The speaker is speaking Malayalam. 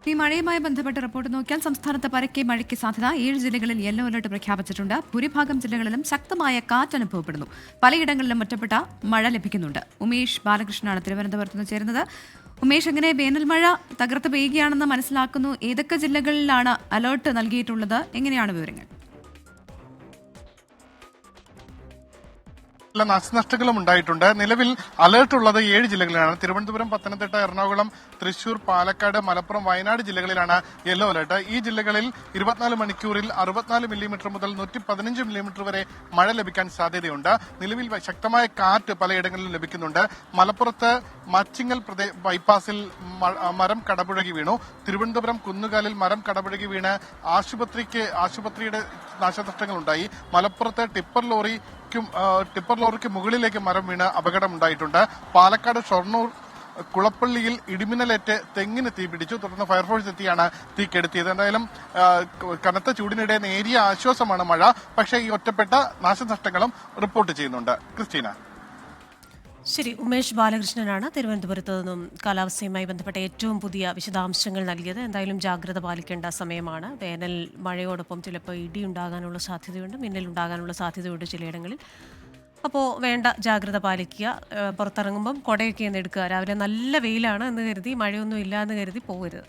ഈ മഴയുമായി ബന്ധപ്പെട്ട റിപ്പോർട്ട് നോക്കിയാൽ സംസ്ഥാനത്ത് പരക്കെ മഴയ്ക്ക് സാധ്യത 7 ജില്ലകളിൽ യെല്ലോ അലർട്ട് പ്രഖ്യാപിച്ചിട്ടുണ്ട്. ഭൂരിഭാഗം ജില്ലകളിലും ശക്തമായ കാറ്റ് അനുഭവപ്പെടുന്നു. പലയിടങ്ങളിലും ഒറ്റപ്പെട്ട മഴ ലഭിക്കുന്നുണ്ട്. ഉമേഷ് ബാലകൃഷ്ണനാണ് തിരുവനന്തപുരത്ത് നിന്ന് ചേരുന്നത്. ഉമേഷ്, എങ്ങനെ വേനൽ മഴ തകർത്ത് പെയ്യുകയാണെന്ന് മനസ്സിലാക്കുന്നു? ഏതൊക്കെ ജില്ലകളിലാണ് അലർട്ട് നൽകിയിട്ടുള്ളത്? എങ്ങനെയാണ് വിവരങ്ങൾ? നാശനഷ്ടങ്ങളും ഉണ്ടായിട്ടുണ്ട്. നിലവിൽ അലർട്ട് ഉള്ളത് 7 ജില്ലകളിലാണ്. തിരുവനന്തപുരം, പത്തനംതിട്ട, എറണാകുളം, തൃശൂർ, പാലക്കാട്, മലപ്പുറം, വയനാട് ജില്ലകളിലാണ് യെല്ലോ അലർട്ട്. ഈ ജില്ലകളിൽ 24 മണിക്കൂറിൽ 64 മില്ലിമീറ്റർ മുതൽ 115 മില്ലിമീറ്റർ വരെ മഴ ലഭിക്കാൻ സാധ്യതയുണ്ട്. നിലവിൽ ശക്തമായ കാറ്റ് പലയിടങ്ങളിലും ലഭിക്കുന്നുണ്ട്. മലപ്പുറത്ത് മച്ചിങ്ങൽ ബൈപ്പാസിൽ മരം കടപുഴകി വീണു. തിരുവനന്തപുരം കുന്നുകാലിൽ മരം കടപുഴകി വീണ് ആശുപത്രിയുടെ നാശനഷ്ടങ്ങളുണ്ടായി. മലപ്പുറത്ത് ടിപ്പർ ലോറിക്ക് മുകളിലേക്ക് മരം വീണ് അപകടമുണ്ടായിട്ടുണ്ട്. പാലക്കാട് ഷൊർണൂർ കുളപ്പള്ളിയിൽ ഇടിമിന്നലേറ്റ് തെങ്ങിന് തീപിടിച്ചു. തുടർന്ന് ഫയർഫോഴ്സ് എത്തിയാണ് തീ കെടുത്തിയത്. എന്തായാലും കനത്ത ചൂടിനിടെ നേരിയ ആശ്വാസമാണ് മഴ. പക്ഷേ ഈ ഒറ്റപ്പെട്ട നാശനഷ്ടങ്ങളും റിപ്പോർട്ട് ചെയ്യുന്നുണ്ട്. ക്രിസ്റ്റീന. ശരി, ഉമേഷ് ബാലകൃഷ്ണനാണ് തിരുവനന്തപുരത്ത് നിന്നും കാലാവസ്ഥയുമായി ബന്ധപ്പെട്ട ഏറ്റവും പുതിയ വിശദാംശങ്ങൾ നൽകിയത്. എന്തായാലും ജാഗ്രത പാലിക്കേണ്ട സമയമാണ്. വേനൽ മഴയോടൊപ്പം ചിലപ്പോൾ ഇടി ഉണ്ടാകാനുള്ള സാധ്യതയുണ്ട്, മിന്നലുണ്ടാകാനുള്ള സാധ്യതയുണ്ട് ചിലയിടങ്ങളിൽ. അപ്പോൾ വേണ്ട ജാഗ്രത പാലിക്കുക. പുറത്തിറങ്ങുമ്പം കുടയൊക്കെ ഒന്ന് എടുക്കുക. രാവിലെ നല്ല വെയിലാണ് എന്ന് കരുതി മഴയൊന്നും ഇല്ല എന്ന് കരുതി പോകരുത്.